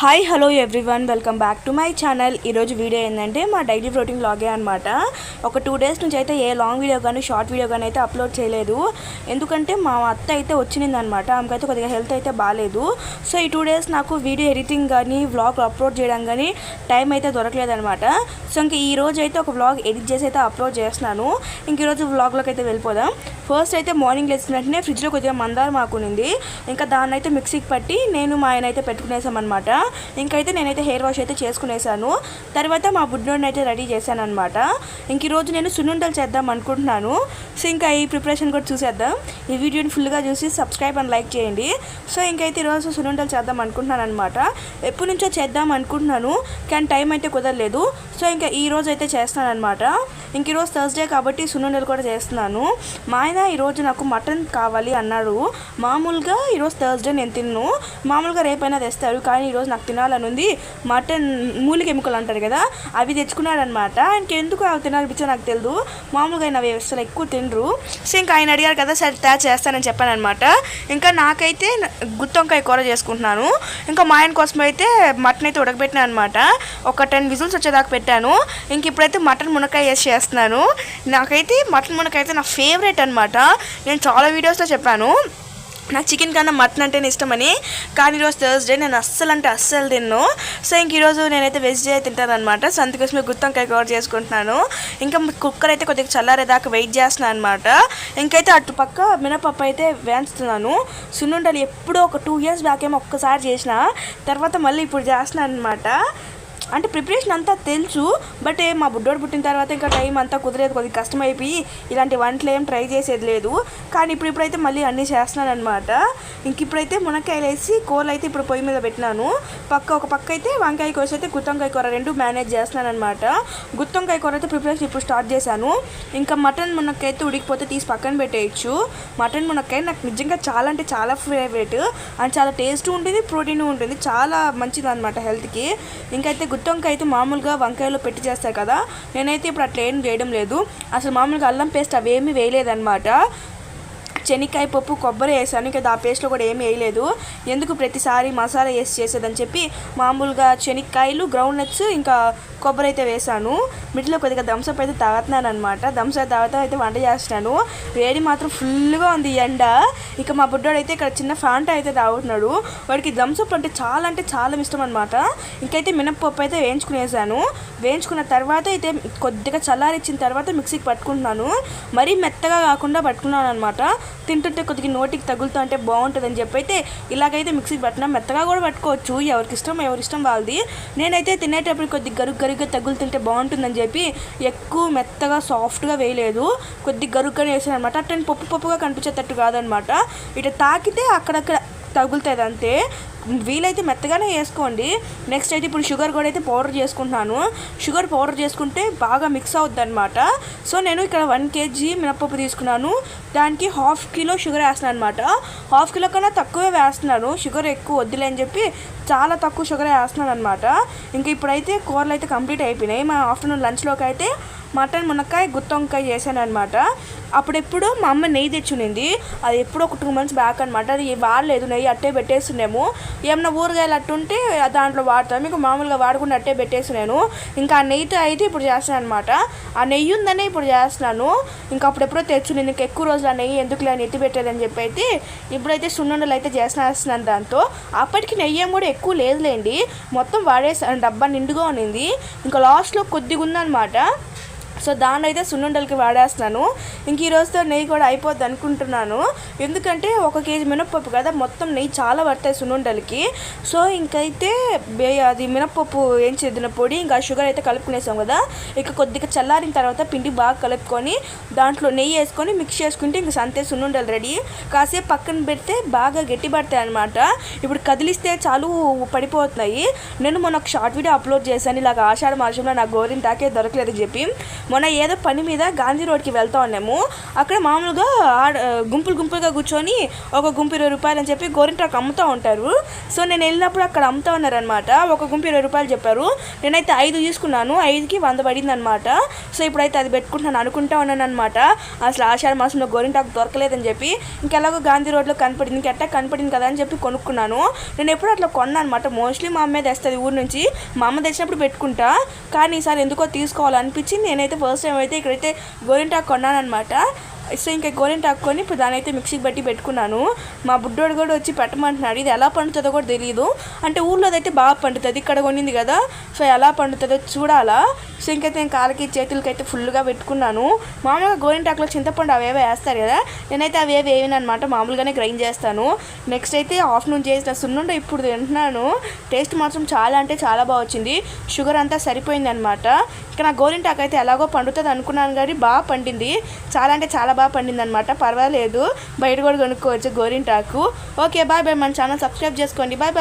Hi hello everyone, welcome back to my channel. ఈరోజు video ఏంటంటే మా డైలీ రొటీన్ వ్లాగే అనమాట. ఒక 2 days నుంచి అయితే ఏ లాంగ్ వీడియో కానీ షార్ట్ వీడియో కానీ అయితే అప్లోడ్ చేయలేదు. ఎందుకంటే మా అత్త అయితే వచ్చిందనమాట. ఆమెకైతే కొద్దిగా హెల్త్ అయితే బాగాలేదు. సో ఈ 2 days నాకు వీడియో ఎడిటింగ్ కానీ వ్లాగ్ అప్లోడ్ చేయడం కానీ టైం అయితే దొరకలేదనమాట. సో ఇంక ఈ రోజు అయితే ఒక వ్లాగ్ ఎడిట్ చేసి అయితే అప్లోడ్ చేస్తున్నాను. ఇంక ఈరోజు వ్లాగ్లోకి అయితే వెళ్ళిపోదాం. ఫస్ట్ అయితే మార్నింగ్ లేచిన వెంటనే ఫ్రిడ్జ్లో కొద్దిగా మందారం ఆకునింది. ఇంకా దాన్ని అయితే మిక్సీకి పట్టి నేను మా ఆయన అయితే పెట్టుకునేసామన్నమాట. ఇంకైతే నేనైతే హెయిర్ వాష్ అయితే చేసుకునేసాను. తర్వాత మా బుడ్డోడిని అయితే రెడీ చేశాను అనమాట. ఇంక ఈరోజు నేను సున్నుండలు చేద్దాం అనుకుంటున్నాను. సో ఇంకా ఈ ప్రిపరేషన్ కూడా చూసేద్దాం. ఈ వీడియోని ఫుల్గా చూసి సబ్స్క్రైబ్ అండ్ లైక్ చేయండి. సో ఇంకైతే ఈరోజు సున్నుండలు చేద్దాం అనుకుంటున్నాను అనమాట. ఎప్పటి నుంచో చేద్దాం అనుకుంటున్నాను కానీ టైం అయితే కుదరలేదు. సో ఇంకా ఈరోజు అయితే చేస్తాను అనమాట. ఇంక ఈరోజు థర్స్డే కాబట్టి సున్నుండలు కూడా చేస్తున్నాను. మా ఆయన ఈరోజు నాకు మటన్ కావాలి అన్నాడు. మామూలుగా ఈరోజు థర్స్డే నేను తిన్ను, మామూలుగా రేపైనా తెస్తాడు, కానీ ఈరోజు నాకు తినాలని ఉంది. మటన్ మూలిక ఎముకలు అంటారు కదా, అవి తెచ్చుకున్నాడు అనమాట. ఇంకెందుకు అవి తినాలనిపించో నాకు తెలియదు. మామూలుగా ఆయన అవి అసలు ఎక్కువ తినరు. సో ఇంకా ఆయన అడిగారు కదా, సరే తయారు చేస్తానని చెప్పాను అనమాట. ఇంకా నాకైతే గుత్తొంకాయ కూర చేసుకుంటున్నాను. ఇంకా మా ఆయన కోసం అయితే మటన్ అయితే ఉడకబెట్టినా అనమాట. ఒక 10 విజిల్స్ వచ్చేదాకా పెట్టాను. ఇంక ఇప్పుడైతే మటన్ మునక్కాయ వేసి చేస్తున్నాను. నాకైతే మటన్ మునక్కాయ అయితే నా ఫేవరెట్ అనమాట. నేను చాలా వీడియోస్లో చెప్పాను నాకు చికెన్ కన్నా మటన్ అంటేనే ఇష్టమని. కానీ ఈరోజు థర్స్డే నేను అస్సలు తిన్ను. సో ఇంక ఈరోజు నేనైతే వెజ్ తింటాను అనమాట. సో అందుకోసమే గుత్తొంకాయ కూర చేసుకుంటున్నాను. ఇంకా కుక్కర్ అయితే కొద్దిగా చల్లారేదాకా వెయిట్ చేస్తున్నాను అనమాట. ఇంకైతే అటు పక్క మినపప్పు అయితే వేస్తున్నాను. సున్నుండలు ఎప్పుడో ఒక 2 years బ్యాక్ ఏమో ఒక్కసారి చేసిన, తర్వాత మళ్ళీ ఇప్పుడు చేస్తున్నాను అనమాట. అంటే ప్రిపరేషన్ అంతా తెలుసు, బట్ మా బుడ్డోడు పుట్టిన తర్వాత ఇంకా టైం అంతా కుదరేది, కొద్దిగా కష్టమైపోయి ఇలాంటి వంటలు ఏం ట్రై చేసేది లేదు. కానీ ఇప్పుడైతే మళ్ళీ అన్నీ చేస్తున్నాను అనమాట. ఇంక ఇప్పుడైతే మునక్కాయలు వేసి కూరలు అయితే ఇప్పుడు పొయ్యి మీద పెట్టినాను. ఒక పక్క అయితే వంకాయ కోసి అయితే గుత్తొంకాయ కూర 2 మేనేజ్ చేస్తున్నాను అనమాట. గుత్తొంకాయ కూర అయితే ప్రిపరేషన్ ఇప్పుడు స్టార్ట్ చేశాను. ఇంకా మటన్ మునక్కాయ అయితే ఉడికిపోతే తీసి పక్కన పెట్టేయచ్చు. మటన్ మునక్కాయ నాకు నిజంగా చాలా అంటే చాలా ఫేవరెట్. అండ్ చాలా టేస్ట్ ఉంటుంది, ప్రోటీన్ ఉంటుంది, చాలా మంచిది అనమాట హెల్త్కి. ఇంకైతే గుత్తొంకాయ అయితే మామూలుగా వంకాయలో పెట్టి చేస్తారు కదా, నేనైతే ఇప్పుడు అట్లా ఏం చేయడం లేదు. అసలు మామూలుగా అల్లం పేస్ట్ అవేమీ వేయలేదన్నమాట. శనక్కాయ పప్పు కొబ్బరి వేసాను. ఇంకా ఆ పేస్ట్లో కూడా ఏమీ వేయలేదు. ఎందుకు ప్రతిసారి మసాలా వేసి చేసేదని చెప్పి మామూలుగా శనక్కాయలు, గ్రౌండ్ నట్స్, ఇంకా కొబ్బరి అయితే వేసాను. మిడిలో కొద్దిగా థమ్స్అప్ అయితే తాగుతున్నాను అనమాట. థమ్స్అప్ తాగుతా అయితే వంట చేస్తున్నాను. వేడి మాత్రం ఫుల్గా ఉంది ఎండ. ఇక మా బుడ్డోడు అయితే ఇక్కడ చిన్న ఫ్యాంటా అయితే తాగుతున్నాడు. వాడికి థమ్స్అప్ అంటే చాలా ఇష్టం అనమాట. ఇంకైతే మినప్పప్పు అయితే వేయించుకునేసాను. వేయించుకున్న తర్వాత అయితే కొద్దిగా చల్లారిచ్చిన తర్వాత మిక్సీకి పట్టుకుంటున్నాను. మరీ మెత్తగా కాకుండా పట్టుకున్నాను అనమాట. తింటుంటే కొద్దిగా నోటికి తగులుతూ అంటే బాగుంటుందని చెప్పి అయితే ఇలాగైతే మిక్సీకి పట్టినా. మెత్తగా కూడా పట్టుకోవచ్చు, ఎవరి ఇష్టం వాళ్ళది. నేనైతే తినేటప్పుడు కొద్దిగా గరుగ్గా తగులుతుంటే బాగుంటుందని చెప్పి ఎక్కువ మెత్తగా సాఫ్ట్గా వేయలేదు, కొద్దిగా గరుగ్గానే వేసాను అనమాట. అట్లా పప్పుగా కనిపించేటట్టు కాదనమాట. ఇట్లా తాకితే అక్కడక్కడ తగులుతుంది అంతే. వీలైతే మెత్తగానే వేసుకోండి. నెక్స్ట్ అయితే ఇప్పుడు షుగర్ కూడా అయితే పౌడర్ చేసుకుంటున్నాను. షుగర్ పౌడర్ చేసుకుంటే బాగా మిక్స్ అవుద్ది అనమాట. సో నేను ఇక్కడ 1 kg మినపప్పు తీసుకున్నాను. దానికి 1/2 kg షుగర్ వేస్తున్నాను అనమాట. 1/2 kg కన్నా తక్కువే వేస్తున్నాను. షుగర్ ఎక్కువ వద్దులే అని చెప్పి చాలా తక్కువ షుగర్ వేస్తున్నాను అనమాట. ఇంకా ఇప్పుడైతే కూరలు అయితే కంప్లీట్ అయిపోయినాయి. మా ఆఫ్టర్నూన్ లంచ్లోకి అయితే మటన్ మునక్కాయ గుత్తొంకాయ చేశాను అనమాట. అప్పుడెప్పుడు మా అమ్మ నెయ్యి తెచ్చునింది. అది ఎప్పుడో ఒక 2 months బ్యాక్ అనమాట. అది వాడలేదు, నెయ్యి అట్టే పెట్టేస్తున్నాము. ఏమన్నా ఊరగాయలు అట్టుంటే దాంట్లో వాడతాము, ఇంకా మామూలుగా వాడకుండా అట్టే పెట్టేస్తున్నాను. ఇంకా ఆ నెయ్యితో అయితే ఇప్పుడు చేస్తున్నాను అనమాట. ఆ నెయ్యి ఉందనే ఇప్పుడు చేస్తున్నాను. ఇంకా అప్పుడెప్పుడో తెచ్చునింది. ఇంకా ఎక్కువ రోజులు ఆ నెయ్యి ఎందుకులే అని ఎత్తి పెట్టేదని చెప్పి అయితే ఇప్పుడైతే సున్నుండలు అయితే చేస్తున్నాను దాంతో. అప్పటికి నెయ్యి ఏం కూడా ఎక్కువ లేదులేండి, మొత్తం వాడేసాను, డబ్బా నిండుగా ఉన్నింది. ఇంకా లాస్ట్లో కొద్దిగా ఉందన్నమాట. సో దాన్ని అయితే సున్నుండలకి వాడేస్తున్నాను. ఇంక ఈ రోజుతో నెయ్యి కూడా అయిపోద్ది అనుకుంటున్నాను. ఎందుకంటే 1 kg మినప్పప్పు కదా, మొత్తం నెయ్యి చాలా పడతాయి సున్నుండలకి. సో ఇంకైతే అది మినప్పప్పు ఏం చేద్దిన పొడి, ఇంకా షుగర్ అయితే కలుపుకునేసాం కదా. ఇక కొద్దిగా చల్లారిన తర్వాత పిండి బాగా కలుపుకొని దాంట్లో నెయ్యి వేసుకొని మిక్స్ చేసుకుంటే ఇంక సంతే సున్నుండలు రెడీ. కాసేపు పక్కన పెడితే బాగా గట్టి పడతాయి అనమాట. ఇప్పుడు కదిలిస్తే చాలు పడిపోతున్నాయి. నేను మొన్న ఒక షార్ట్ వీడియో అప్లోడ్ చేశాను, ఇలాగ ఆషాఢ మాసంలో నాకు గోరింటాకే దొరకలేదు చెప్పి. మొన్న ఏదో పని మీద గాంధీ రోడ్కి వెళ్తా ఉన్నాము. అక్కడ మామూలుగా గుంపులుగా కూర్చొని ఒక గుంపు 20 రూపాయలు అని చెప్పి గోరింటాకు అమ్ముతూ ఉంటారు. సో నేను వెళ్ళినప్పుడు అక్కడ అమ్ముతూ ఉన్నారనమాట. ఒక గుంపు 20 రూపాయలు చెప్పారు. నేనైతే 5 తీసుకున్నాను. 5కి 100 పడింది అనమాట. సో ఇప్పుడైతే అది పెట్టుకుంటున్నాను అనుకుంటా ఉన్నాను అనమాట. అసలు ఆషాఢ మాసంలో గోరింటాకు దొరకలేదని చెప్పి ఇంకెలాగో గాంధీ రోడ్లో కనపడింది, ఇంకెట్టా కనపడింది కదా అని చెప్పి కొనుక్కున్నాను. నేను ఎప్పుడు అట్లా కొన్నాను అనమాట. మోస్ట్లీ మా అమ్మే తెస్తుంది ఊరు నుంచి. మా అమ్మ తెచ్చినప్పుడు పెట్టుకుంటా, కానీ ఈసారి ఎందుకో తీసుకోవాలనిపించి నేనైతే ఫస్ట్ టైం అయితే ఇక్కడైతే గోరింటాకు కొన్నాను అనమాట. సో ఇంకా గోరింటాకు కొని ఇప్పుడు దాని అయితే మిక్సీకి బట్టి పెట్టుకున్నాను. మా బుడ్డోడు కూడా వచ్చి పెట్టమంటున్నాడు. ఇది ఎలా పండుతుందో కూడా తెలియదు. అంటే ఊళ్ళో అయితే బాగా పండుతుంది, ఇక్కడ కొనింది కదా. సో ఎలా పండుతుందో చూడాలా. సో ఇంకైతే నేను కాళ్ళకి చేతులకి అయితే ఫుల్గా పెట్టుకున్నాను. మామూలుగా గోరింటాకులో చింతపండు అవేవో వేస్తారు కదా, నేనైతే అవి వేయను అనమాట. మామూలుగానే గ్రైండ్ చేస్తాను. నెక్స్ట్ అయితే ఆఫ్టర్నూన్ చేసిన సున్నుండ ఇప్పుడు తింటున్నాను. టేస్ట్ మాత్రం చాలా అంటే చాలా బాగా వచ్చింది. షుగర్ అంతా సరిపోయింది అనమాట. ఇంకా నా గోరింటాకు అయితే ఎలాగో పండుతుంది అనుకున్నాను, కానీ బాగా పండింది. చాలా అంటే చాలా బాగా పండింది అనమాట. పర్వాలేదు, బయట కూడా కొనుక్కోవచ్చు గోరింటాకు. Okay, bye bye. మన ఛానల్ సబ్స్క్రైబ్ చేసుకోండి. Bye bye.